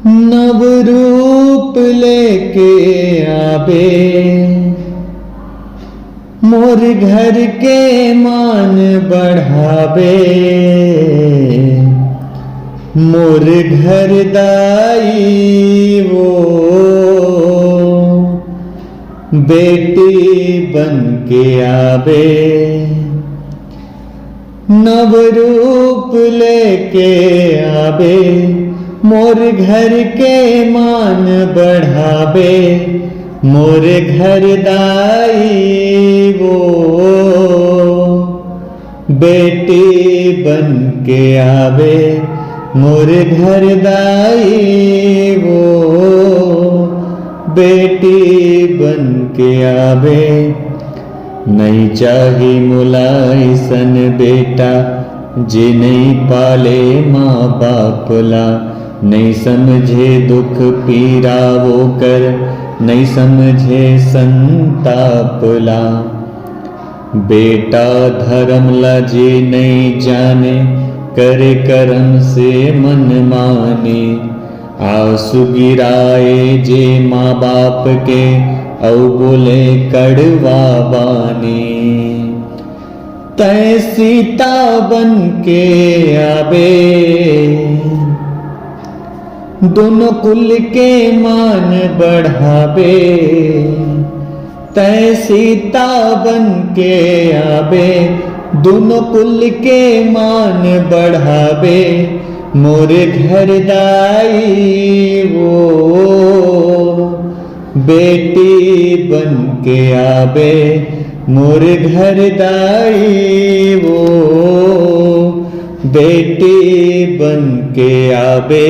नव रूप लेके आवे, मोर घर के मान बढ़ावे। मोर घर दाई वो बेटी बन के आवे, नव रूप लेके आवे, मोर घर के मान बढ़ावे। मोर घर दाई वो बेटी बन के आवे, मोर घर दाई वो बेटी बन के आवे। नहीं चाही मुलाई सन बेटा जे नहीं पाले माँ बाप ला। नहीं समझे दुख पीरा वो कर, नहीं समझे संताप ला। बेटा धर्म ला जे नहीं जाने, करे कर्म से मन माने। आंसू गिराए जे माँ बाप के, औ बोले कड़वा बानी। तै सीता बन के आवे, दोनों कुल के मान बढ़ावे। तै सीता बन के आवे, दोनों कुल के मान बढ़ावे। मोर घर दाई वो बेटी बन के आवे, मोर घर दाई वो बेटी बन के आवे।